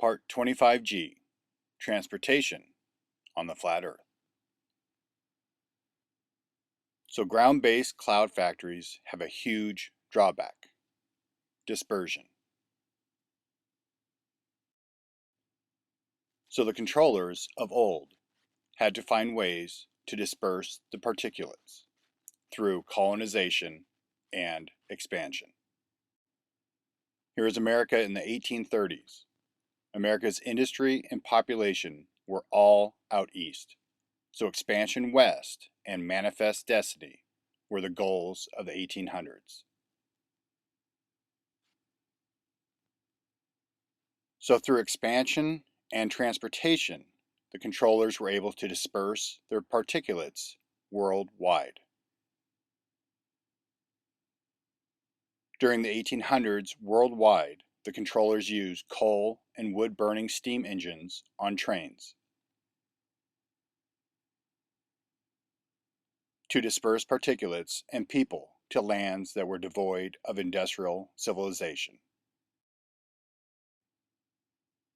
Part 25G, Transportation on the Flat Earth. So ground-based cloud factories have a huge drawback: dispersion. So the controllers of old had to find ways to disperse the particulates through colonization and expansion. Here is America in the 1830s. America's industry and population were all out east, so expansion west and manifest destiny were the goals of the 1800s. So through expansion and transportation, the controllers were able to disperse their particulates worldwide. During the 1800s worldwide, the controllers used coal and wood-burning steam engines on trains to disperse particulates and people to lands that were devoid of industrial civilization.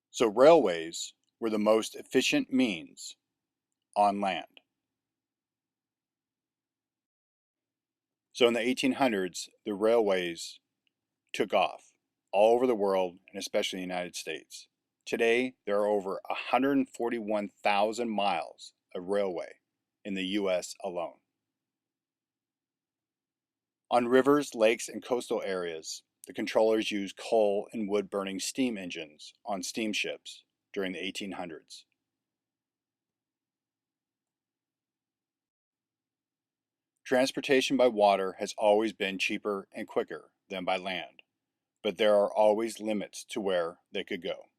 So railways were the most efficient means on land. So in the 1800s, the railways took off all over the world and especially in the United States. Today, there are over 141,000 miles of railway in the US alone. On rivers, lakes, and coastal areas, the controllers used coal and wood-burning steam engines on steamships during the 1800s. Transportation by water has always been cheaper and quicker than by land, but there are always limits to where they could go.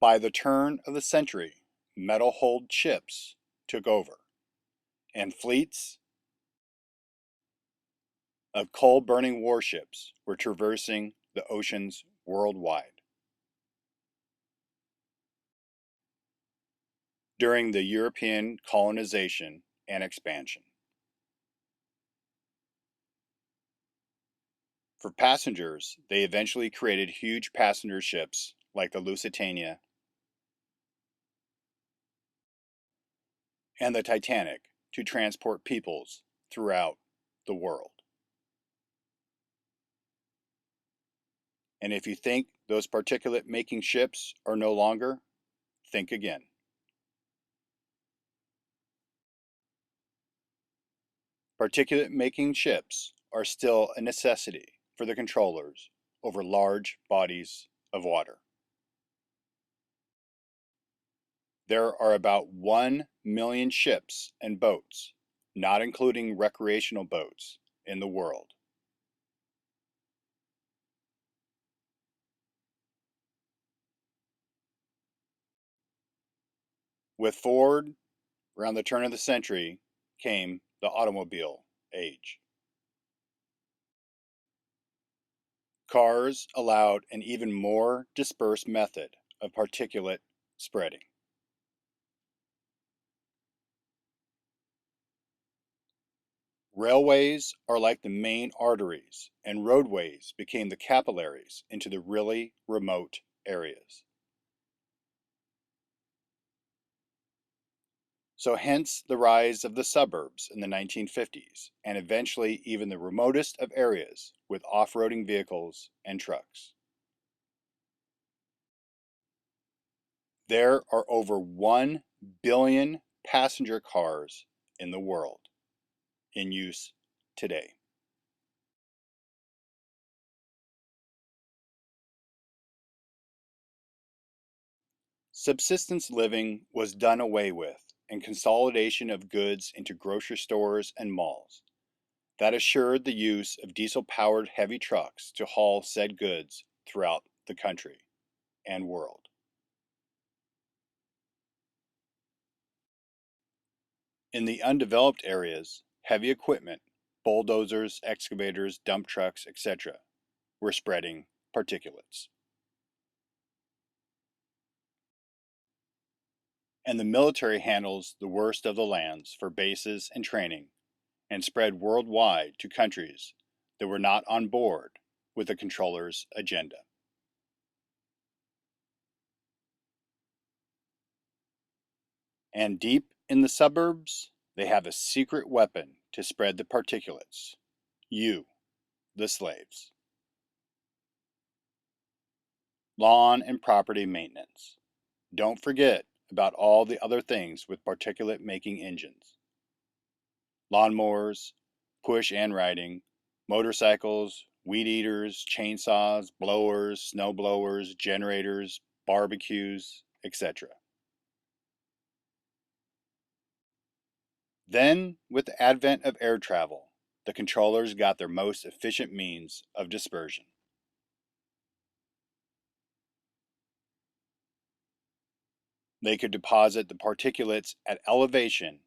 By the turn of the century, metal-hulled ships took over, and fleets of coal-burning warships were traversing the oceans worldwide. During the European colonization and expansion. For passengers, they eventually created huge passenger ships like the Lusitania and the Titanic to transport peoples throughout the world. And if you think those particulate-making ships are no longer, think again. Particulate-making ships are still a necessity for the controllers over large bodies of water. There are about 1 million ships and boats, not including recreational boats, in the world. With Ford, around the turn of the century, came the automobile age. Cars allowed an even more dispersed method of particulate spreading. Railways are like the main arteries, and roadways became the capillaries into the really remote areas. So hence the rise of the suburbs in the 1950s, and eventually even the remotest of areas with off-roading vehicles and trucks. There are over 1 billion passenger cars in the world in use today. Subsistence living was done away with, and consolidation of goods into grocery stores and malls. That assured the use of diesel-powered heavy trucks to haul said goods throughout the country and world. In the undeveloped areas, heavy equipment, bulldozers, excavators, dump trucks, etc., were spreading particulates. And the military handles the worst of the lands for bases and training, and spread worldwide to countries that were not on board with the controller's agenda. And deep in the suburbs, they have a secret weapon to spread the particulates. You, the slaves. Lawn and property maintenance. Don't forget about all the other things with particulate making engines. Lawnmowers, push and riding, motorcycles, weed eaters, chainsaws, blowers, snow blowers, generators, barbecues, etc. Then, with the advent of air travel, the controllers got their most efficient means of dispersion. They could deposit the particulates at elevation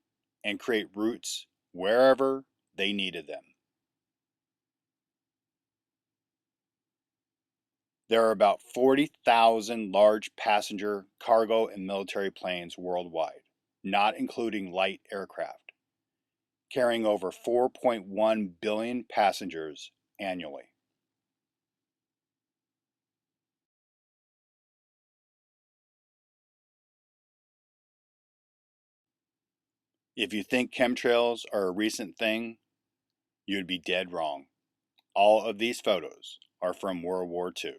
and create routes wherever they needed them. There are about 40,000 large passenger, cargo, and military planes worldwide, not including light aircraft, carrying over 4.1 billion passengers annually. If you think chemtrails are a recent thing, you'd be dead wrong. All of these photos are from World War II.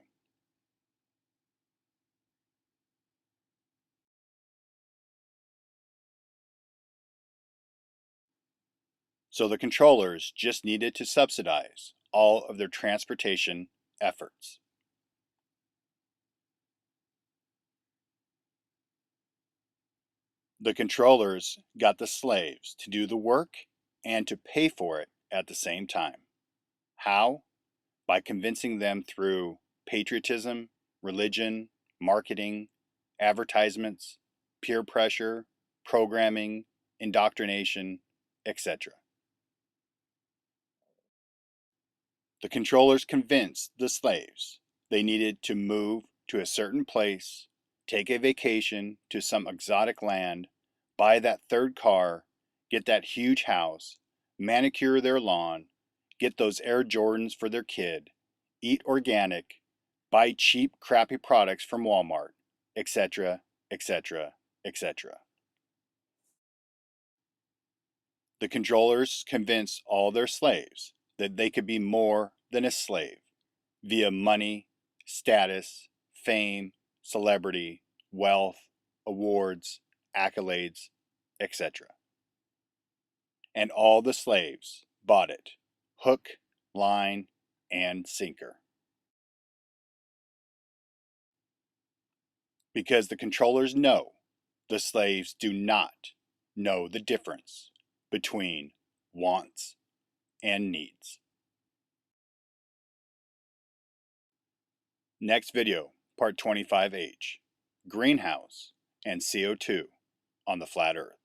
So the controllers just needed to subsidize all of their transportation efforts. The controllers got the slaves to do the work and to pay for it at the same time. How? By convincing them through patriotism, religion, marketing, advertisements, peer pressure, programming, indoctrination, etc. The controllers convinced the slaves they needed to move to a certain place, take a vacation to some exotic land, buy that third car, get that huge house, manicure their lawn, get those Air Jordans for their kid, eat organic, buy cheap, crappy products from Walmart, etc., etc., etc. The controllers convinced all their slaves that they could be more than a slave via money, status, fame, celebrity, wealth, awards, accolades, etc. And all the slaves bought it, hook, line, and sinker. Because the controllers know the slaves do not know the difference between wants and needs. Next video, part 25H, Greenhouse and CO2 on the flat Earth.